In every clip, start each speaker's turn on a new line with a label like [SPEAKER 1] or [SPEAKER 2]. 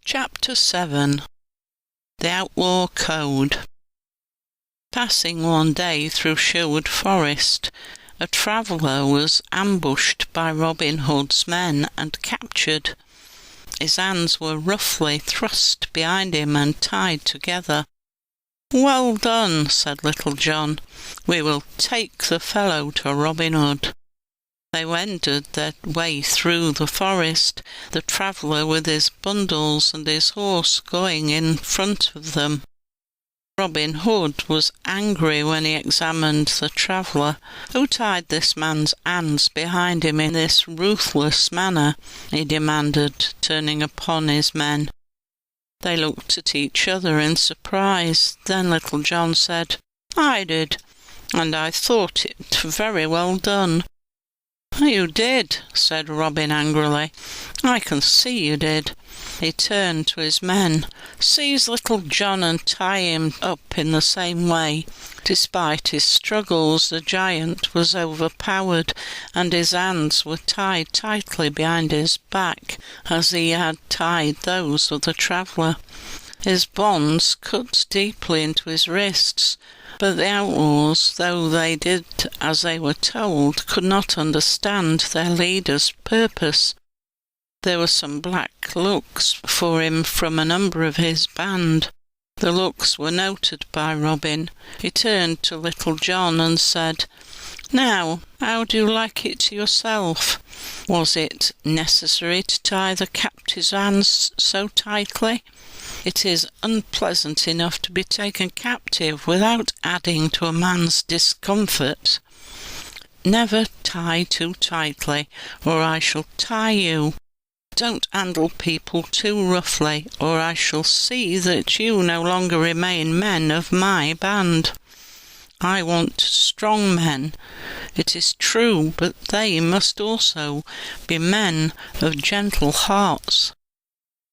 [SPEAKER 1] Chapter 7. The Outlaw Code. Passing one day through Sherwood Forest, a traveller was ambushed by Robin Hood's men and captured. His hands were roughly thrust behind him and tied together. "Well done," said Little John. "We will take the fellow to Robin Hood." They wended their way through the forest, the traveller with his bundles and his horse going in front of them. Robin Hood was angry when he examined the traveller. "Who tied this man's hands behind him in this ruthless manner?" he demanded, turning upon his men. They looked at each other in surprise. Then Little John said, "I did, and I thought it very well done." "You did," said Robin angrily. "I can see you did." He turned to his men. "Seize Little John and tie him up in the same way." Despite his struggles, the giant was overpowered, and his hands were tied tightly behind his back, as he had tied those of the traveller. His bonds cut deeply into his wrists, but the outlaws, though they did as they were told, could not understand their leader's purpose. There were some black looks for him from a number of his band. The looks were noted by Robin. He turned to Little John and said, "Now, how do you like it yourself? Was it necessary to tie the captive's hands so tightly? It is unpleasant enough to be taken captive without adding to a man's discomfort. Never tie too tightly, or I shall tie you. Don't handle people too roughly, or I shall see that you no longer remain men of my band. I want strong men, it is true, but they must also be men of gentle hearts."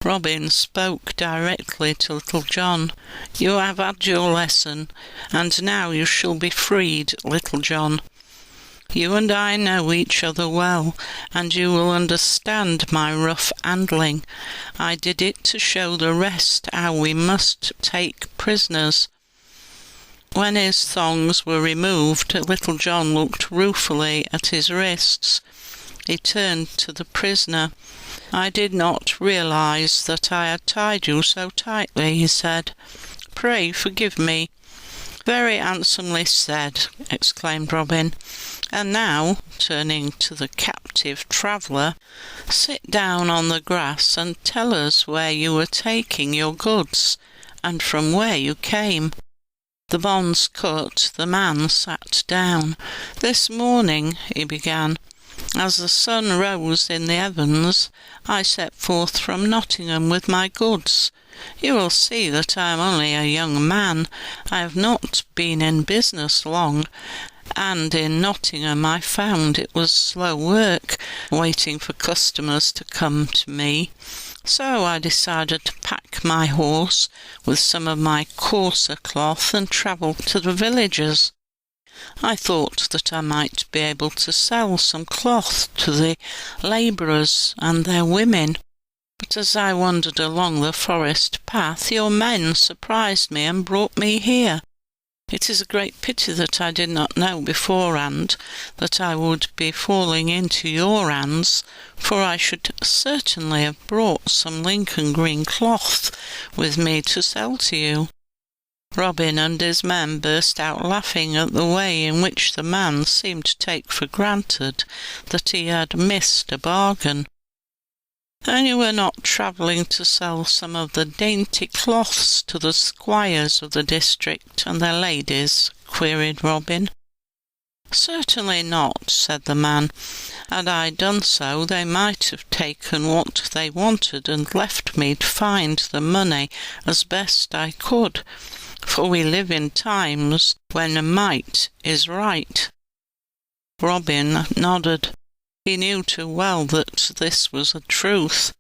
[SPEAKER 1] Robin spoke directly to Little John. "You have had your lesson, and now you shall be freed, Little John. You and I know each other well, and you will understand my rough handling. I did it to show the rest how we must take prisoners." When his thongs were removed, Little John looked ruefully at his wrists. He turned to the prisoner. "I did not realize that I had tied you so tightly," he said. "Pray forgive me." "Very handsomely said," exclaimed Robin. "And now," turning to the captive traveller, "sit down on the grass and tell us where you were taking your goods, and from where you came." The bonds cut, the man sat down. "This morning," he began, "as the sun rose in the heavens, I set forth from Nottingham with my goods. You will see that I am only a young man. I have not been in business long, and in Nottingham I found it was slow work, waiting for customers to come to me. So I decided to pack my horse with some of my coarser cloth and travel to the villages. I thought that I might be able to sell some cloth to the labourers and their women. But as I wandered along the forest path, your men surprised me and brought me here. It is a great pity that I did not know beforehand that I would be falling into your hands, for I should certainly have brought some Lincoln green cloth with me to sell to you." Robin and his men burst out laughing at the way in which the man seemed to take for granted that he had missed a bargain. "And you were not travelling to sell some of the dainty cloths to the squires of the district and their ladies?" queried Robin. "Certainly not," said the man. "Had I done so, they might have taken what they wanted and left me to find the money as best I could, for we live in times when might is right." Robin nodded. He knew too well that this was the truth.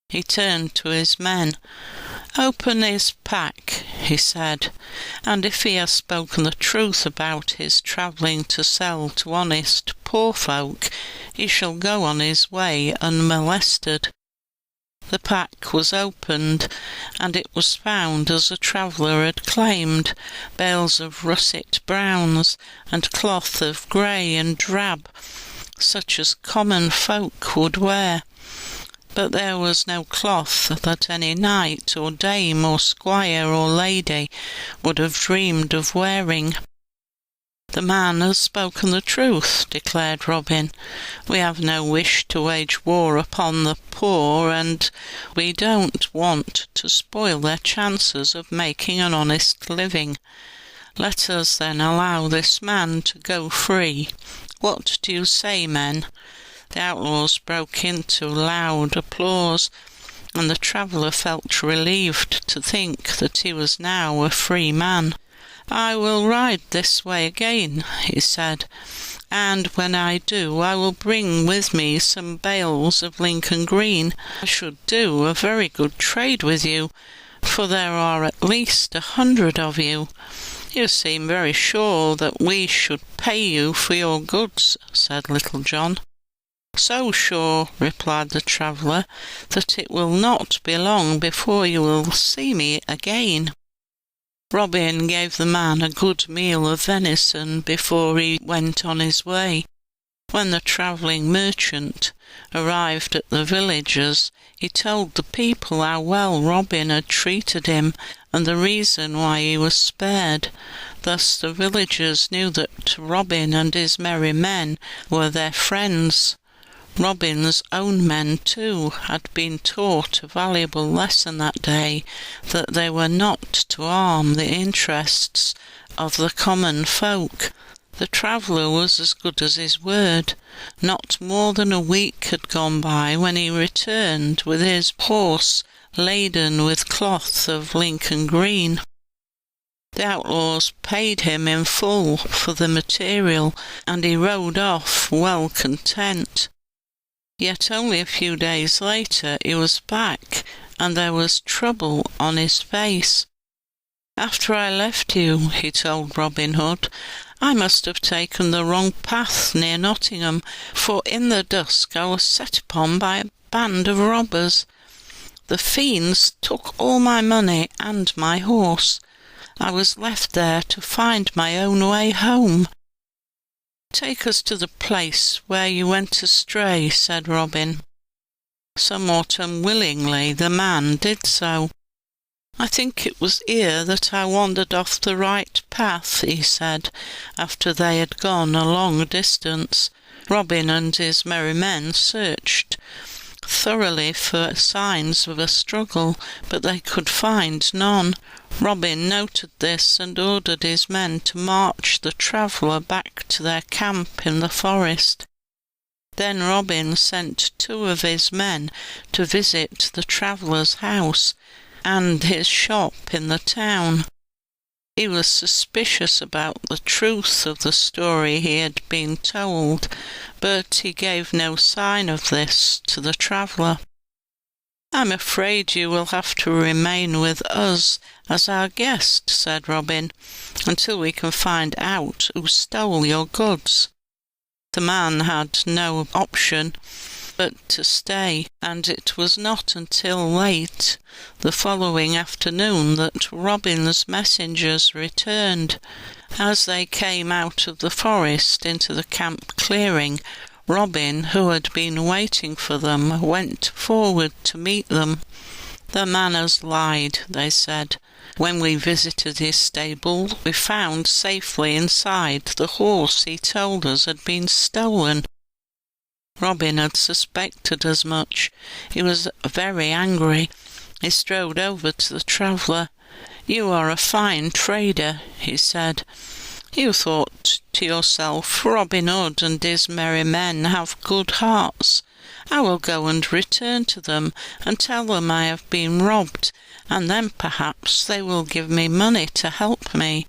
[SPEAKER 1] He turned to his men. "Open his pack," he said, "and if he has spoken the truth about his travelling to sell to honest poor folk, he shall go on his way unmolested." The pack was opened, and it was found as the traveller had claimed, bales of russet browns, and cloth of grey and drab, such as common folk would wear. But there was no cloth that any knight or dame or squire or lady would have dreamed of wearing. "The man has spoken the truth," declared Robin. "We have no wish to wage war upon the poor, and we don't want to spoil their chances of making an honest living. Let us then allow this man to go free. What do you say, men?" The outlaws broke into loud applause, and the traveller felt relieved to think that he was now a free man. "I will ride this way again," he said, "and when I do I will bring with me some bales of Lincoln green. I should do a very good trade with you, for there are at least 100 of you. You seem very sure that we should pay you for your goods," said Little John. "So sure," replied the traveller, "that it will not be long before you will see me again." Robin gave the man a good meal of venison before he went on his way. When the travelling merchant arrived at the villagers, he told the people how well Robin had treated him, and the reason why he was spared. Thus the villagers knew that Robin and his merry men were their friends. Robin's own men, too, had been taught a valuable lesson that day, that they were not to harm the interests of the common folk. The traveller was as good as his word. Not more than a week had gone by when he returned with his horse laden with cloth of Lincoln green. The outlaws paid him in full for the material, and he rode off well content. Yet only a few days later he was back, and there was trouble on his face. "After I left you," he told Robin Hood, "I must have taken the wrong path near Nottingham, for in the dusk I was set upon by a band of robbers. The fiends took all my money and my horse. I was left there to find my own way home." "Take us to the place where you went astray," said Robin. Somewhat unwillingly the man did so. "I think it was here that I wandered off the right path," he said, after they had gone a long distance. Robin and his merry men searched thoroughly for signs of a struggle, but they could find none. Robin noted this and ordered his men to march the traveller back to their camp in the forest. Then Robin sent 2 of his men to visit the traveller's house and his shop in the town. He was suspicious about the truth of the story he had been told, but he gave no sign of this to the traveller. "I'm afraid you will have to remain with us as our guest," said Robin, "until we can find out who stole your goods." The man had no option but to stay, and it was not until late the following afternoon that Robin's messengers returned. As they came out of the forest into the camp clearing, Robin, who had been waiting for them, went forward to meet them. "The man has lied," they said. "When we visited his stable, we found safely inside the horse he told us had been stolen." Robin had suspected as much. He was very angry. He strode over to the traveller. "You are a fine trader," he said. "You thought to yourself, Robin Hood and his merry men have good hearts. I will go and return to them and tell them I have been robbed, and then perhaps they will give me money to help me.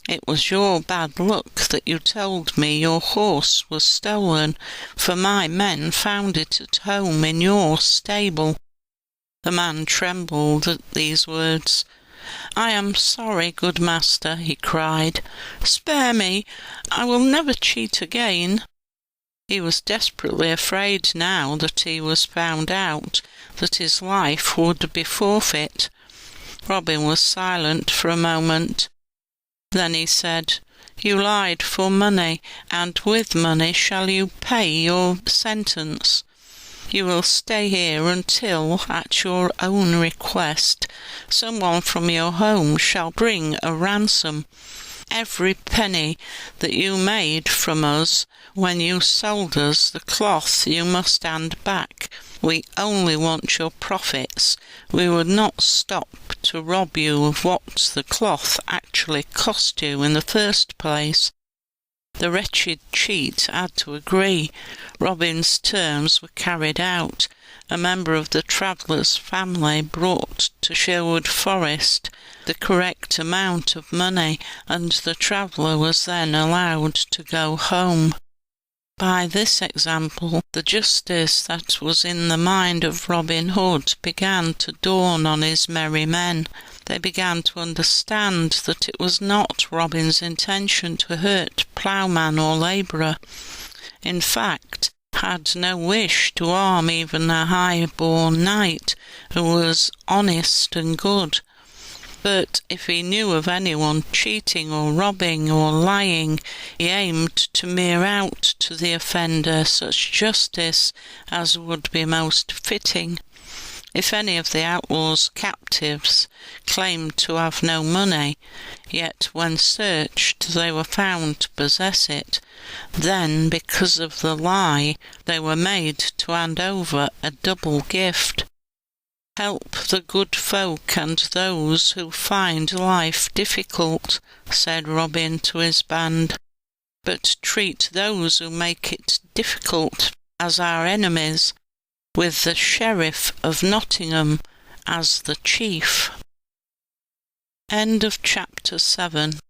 [SPEAKER 1] It was your bad luck that you told me your horse was stolen, for my men found it at home in your stable." The man trembled at these words. "I am sorry, good master," he cried. "Spare me. I will never cheat again." He was desperately afraid now that he was found out, that his life would be forfeit. Robin was silent for a moment. Then he said, "You lied for money, and with money shall you pay your sentence. You will stay here until, at your own request, someone from your home shall bring a ransom. Every penny that you made from us when you sold us the cloth you must hand back. We only want your profits. We would not stop to rob you of what the cloth actually cost you in the first place." The wretched cheat had to agree. Robin's terms were carried out. A member of the traveller's family brought to Sherwood Forest the correct amount of money, and the traveller was then allowed to go home. By this example, the justice that was in the mind of Robin Hood began to dawn on his merry men. They began to understand that it was not Robin's intention to hurt ploughman or labourer. In fact, had no wish to harm even a high-born knight who was honest and good. But if he knew of anyone cheating or robbing or lying, he aimed to mete out to the offender such justice as would be most fitting. If any of the outlaw's captives claimed to have no money, yet when searched they were found to possess it, then because of the lie they were made to hand over a double gift. "Help the good folk and those who find life difficult," said Robin to his band, "but treat those who make it difficult as our enemies, with the Sheriff of Nottingham as the chief." End of chapter 7.